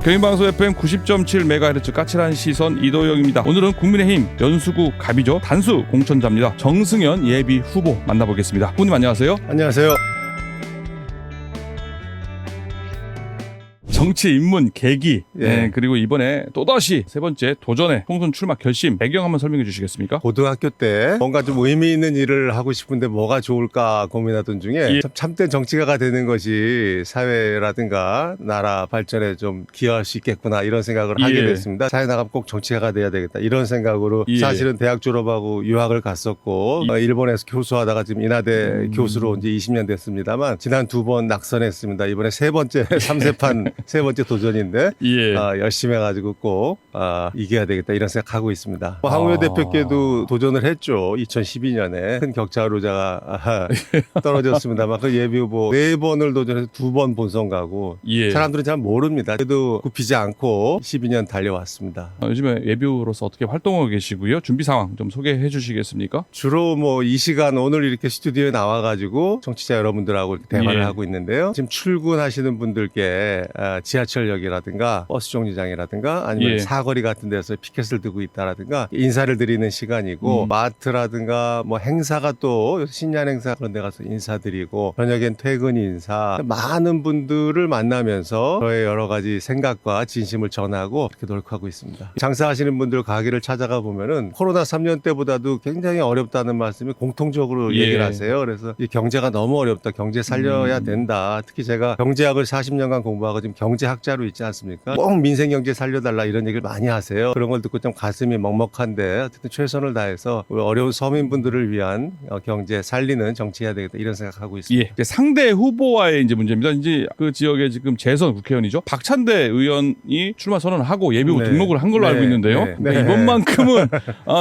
경인방송 FM 90.7MHz 까칠한 시선 이도영입니다. 오늘은 국민의힘 연수구 갑이죠. 단수 공천자입니다. 정승현 예비 후보 만나보겠습니다. 후보님 안녕하세요. 안녕하세요. 정치 입문 계기, 예. 그리고 이번에 또다시 세 번째 도전에 총선 출마 결심 배경 한번 설명해 주시겠습니까? 고등학교 때 뭔가 좀 의미 있는 일을 하고 싶은데 뭐가 좋을까 고민하던 중에 예. 참된 정치가가 되는 것이 사회라든가 나라 발전에 좀 기여할 수 있겠구나 이런 생각을 하게 예. 됐습니다. 사회 나가면 꼭 정치가가 돼야 되겠다 이런 생각으로 예. 사실은 대학 졸업하고 유학을 갔었고 일본에서 교수하다가 지금 인하대 교수로 이제 20년 됐습니다만 지난 2번 낙선했습니다. 이번에 세 번째 3세판 세 번째 도전인데 예. 열심히 해가지고 꼭 이겨야 되겠다 이런 생각하고 있습니다. 황우여 대표께도 도전을 했죠. 2012년에 큰 격차로 제가 떨어졌습니다만 그 예비후보 4번을 도전해서 2번 본선 가고 예. 사람들은 잘 모릅니다. 그래도 굽히지 않고 12년 달려왔습니다. 요즘에 예비후보로서 어떻게 활동하고 계시고요? 준비 상황 좀 소개해 주시겠습니까? 주로 뭐 이 시간 오늘 이렇게 스튜디오에 나와가지고 정치자 여러분들하고 이렇게 대화를 예. 하고 있는데요. 지금 출근하시는 분들께 지하철역이라든가 버스 정류장이라든가 아니면 예. 사거리 같은 데서 피켓을 들고 있다라든가 인사를 드리는 시간이고 마트라든가 뭐 행사가 또 신년 행사 그런 데 가서 인사드리고 저녁엔 퇴근 인사 많은 분들을 만나면서 저의 여러 가지 생각과 진심을 전하고 그렇게 노력하고 있습니다. 장사하시는 분들 가게를 찾아가 보면은 코로나 3년 때보다도 굉장히 어렵다는 말씀이 공통적으로 예. 얘기를 하세요. 그래서 이 경제가 너무 어렵다. 경제 살려야 된다. 특히 제가 경제학을 40년간 공부하고 지금 경제학자로 있지 않습니까? 꼭 민생경제 살려달라 이런 얘기를 많이 하세요. 그런 걸 듣고 좀 가슴이 먹먹한데 어쨌든 최선을 다해서 우리 어려운 서민분들을 위한 경제 살리는 정치해야 되겠다 이런 생각하고 있습니다. 예. 이제 상대 후보와의 이제 문제입니다. 이제 그 지역에 지금 재선 국회의원이죠. 박찬대 의원이 출마 선언하고 예비후보 네. 등록을 한 걸로 네. 알고 있는데요. 네. 그러니까 네. 이번만큼은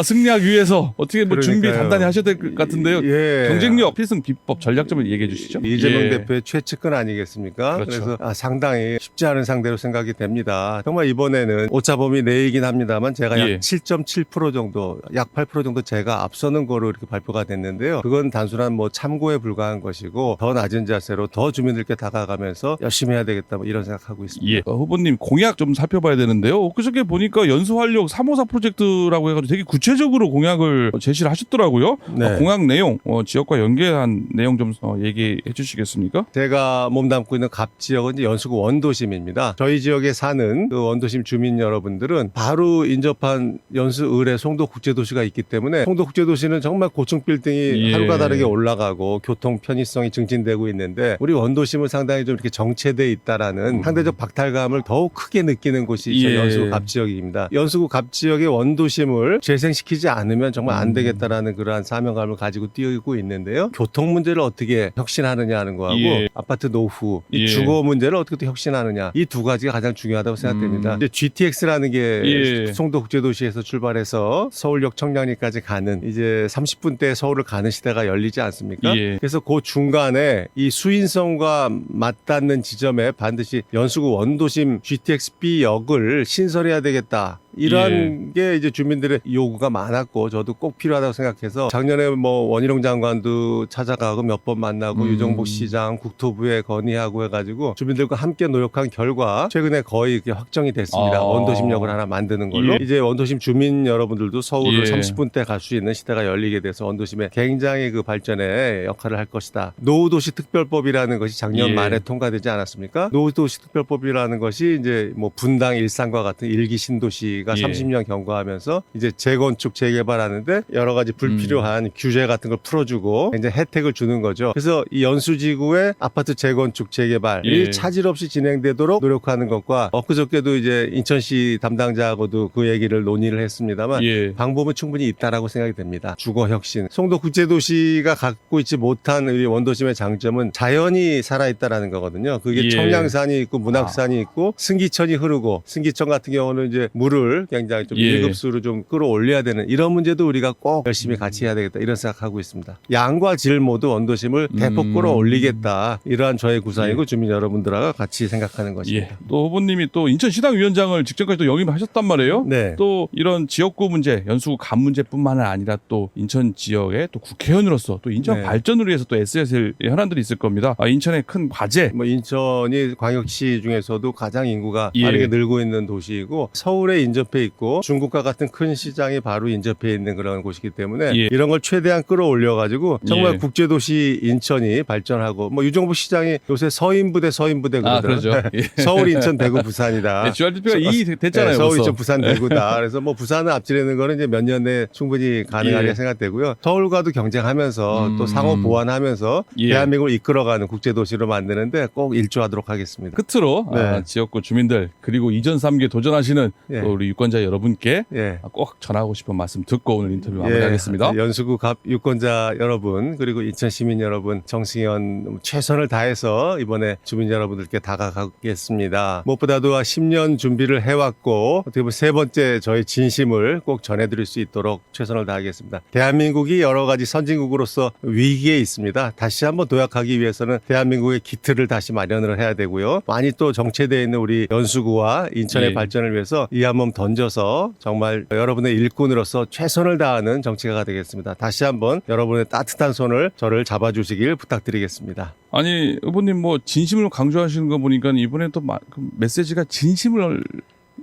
승리하기 위해서 어떻게 뭐 준비 그러니까요. 단단히 하셔야 될 것 같은데요. 예. 경쟁력, 필승 비법, 전략점을 얘기해 주시죠. 이재명 예. 대표의 최측근 아니겠습니까? 그렇죠. 그래서 상당히 쉽지 않은 상대로 생각이 됩니다. 정말 이번에는 오차범위 내이긴 합니다만 제가 약 예. 7.7% 정도, 약 8% 정도 제가 앞서는 거로 이렇게 발표가 됐는데요. 그건 단순한 뭐 참고에 불과한 것이고 더 낮은 자세로 더 주민들께 다가가면서 열심히 해야 되겠다 뭐 이런 생각하고 있습니다. 예. 후보님 공약 좀 살펴봐야 되는데요. 그저께 보니까 연수활력 354 프로젝트라고 해가지고 되게 구체적으로 공약을 제시를 하셨더라고요. 네. 공약 내용, 지역과 연계한 내용 좀 얘기해 주시겠습니까? 제가 몸담고 있는 갑 지역은 이제 연수구 원도심입니다. 저희 지역에 사는 그 원도심 주민 여러분들은 바로 인접한 연수 을의 송도 국제도시가 있기 때문에 송도 국제도시는 정말 고층 빌딩이 예. 하루가 다르게 올라가고 교통 편의성이 증진되고 있는데 우리 원도심은 상당히 좀 이렇게 정체돼 있다라는 상대적 박탈감을 더욱 크게 느끼는 곳이 저 예. 연수구 갑 지역입니다. 연수구 갑 지역의 원도심을 재생시키지 않으면 정말 안 되겠다라는 그러한 사명감을 가지고 뛰고 있는데요. 교통 문제를 어떻게 혁신하느냐 하는 거하고 예. 아파트 노후, 이 예. 주거 문제를 어떻게 또 혁신하느냐 이 두 가지가 가장 중요하다고 생각됩니다. 이제 GTX라는 게 예. 송도 국제도시에서 출발해서 서울역 청량리까지 가는 이제 30분대 서울을 가는 시대가 열리지 않습니까? 예. 그래서 그 중간에 이 수인성과 맞닿는 지점에 반드시 연수구 원도심 GTX-B 역을 신설해야 되겠다. 이런 게 이제 주민들의 요구가 많았고 저도 꼭 필요하다고 생각해서 작년에 뭐 원희룡 장관도 찾아가고 몇 번 만나고 유정복 시장 국토부에 건의하고 해가지고 주민들과 함께 노력한 결과 최근에 거의 이렇게 확정이 됐습니다. 원도심역을 하나 만드는 걸로. 예. 이제 원도심 주민 여러분들도 서울을 예. 30분대 갈 수 있는 시대가 열리게 돼서 원도심에 굉장히 그 발전에 역할을 할 것이다. 노후도시 특별법이라는 것이 작년 예. 말에 통과되지 않았습니까? 노후도시 특별법이라는 것이 이제 뭐 분당 일산과 같은 일기 신도시가 예. 30년 경과하면서 이제 재건축 재개발하는데 여러 가지 불필요한 규제 같은 걸 풀어주고 이제 혜택을 주는 거죠. 그래서 이 연수지구의 아파트 재건축 재개발이 예. 차질 없이 진행되도록 노력하는 것과 엊그저께도 이제 인천시 담당자하고도 그 얘기를 논의를 했습니다만 예. 방법은 충분히 있다라고 생각이 됩니다. 주거 혁신. 송도 국제도시가 갖고 있지 못한 우리 원도심의 장점은 자연이 살아있다라는 거거든요. 그게 예. 청량산이 있고 문학산이 있고 승기천이 흐르고 승기천 같은 경우는 이제 물을 후보를 굉장히 좀 예. 1급수로 좀 끌어올려야 되는 이런 문제도 우리가 꼭 열심히 같이 해야 되겠다 이런 생각하고 있습니다. 양과 질 모두 원도심을 대폭 끌어올리겠다. 이러한 저의 구상이고 주민 여러분들과 같이 생각하는 것입니다. 예. 또 후보님이 또 인천시당위원장을 직전까지 또 역임하셨단 말이에요. 네. 또 이런 지역구 문제, 연수구 갑 문제뿐만 아니라 또 인천 지역의 또 국회의원으로서 또 인천 네. 발전을 위해서 또 애써야 될 현안들이 있을 겁니다. 인천의 큰 과제. 뭐 인천이 광역시 중에서도 가장 인구가 예. 빠르게 늘고 있는 도시이고 서울에 인접해 있고 중국과 같은 큰 시장이 바로 인접해 있는 그런 곳이기 때문에 예. 이런 걸 최대한 끌어올려 가지고 정말 예. 국제도시 인천이 발전하고 뭐 유정부 시장이 요새 서인부대 그러더라고요. 그러죠. 예. 서울, 인천, 대구, 부산이다. GRDP가 이 됐잖아요. 네, 서울, 벌써. 인천, 부산, 대구다. 그래서 뭐 부산을 앞지르는 거는 이제 몇 년 내에 충분히 가능하게 예. 생각되고요. 서울과도 경쟁하면서 또 상호 보완하면서 예. 대한민국을 이끌어가는 국제도시로 만드는데 꼭 일조하도록 하겠습니다. 끝으로 네. 지역구 주민들 그리고 이전 3기에 도전하시는 예. 또 우리 유권자 여러분께 예. 꼭 전하고 싶은 말씀 듣고 오늘 인터뷰 마무리하겠습니다. 연수구 갑 유권자 여러분 그리고 인천 시민 여러분 정승현 최선을 다해서 이번에 주민 여러분들께 다가가겠습니다. 무엇보다도 10년 준비를 해왔고 어떻게 보면 세 번째 저의 진심을 꼭 전해드릴 수 있도록 최선을 다하겠습니다. 대한민국이 여러 가지 선진국으로서 위기에 있습니다. 다시 한번 도약하기 위해서는 대한민국의 기틀을 다시 마련을 해야 되고요. 많이 또 정체되어 있는 우리 연수구와 인천의 예. 발전을 위해서 이 한 몸 던져서 정말 여러분의 일꾼으로서 최선을 다하는 정치가가 되겠습니다. 다시 한번 여러분의 따뜻한 손을 저를 잡아주시길 부탁드리겠습니다. 아니 후보님 뭐 진심을 강조하시는 거 보니까 이번에 또 그 메시지가 진심을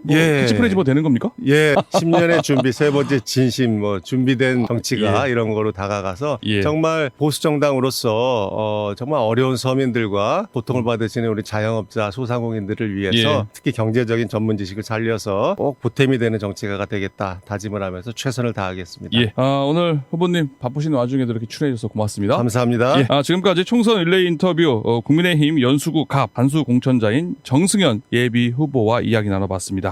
뭐 예. 캐치프레이즈 뭐 되는 겁니까? 예, 10년의 준비, 세 번째 진심, 뭐 준비된 정치가 이런 거로 다가가서 예. 정말 보수 정당으로서 정말 어려운 서민들과 고통을 받으시는 우리 자영업자, 소상공인들을 위해서 예. 특히 경제적인 전문 지식을 살려서 꼭 보탬이 되는 정치가가 되겠다 다짐을 하면서 최선을 다하겠습니다. 예. 오늘 후보님 바쁘신 와중에도 이렇게 출연해 주셔서 고맙습니다. 감사합니다. 예. 지금까지 총선 릴레이 인터뷰 국민의힘 연수구 갑 단수 공천자인 정승현 예비 후보와 이야기 나눠봤습니다.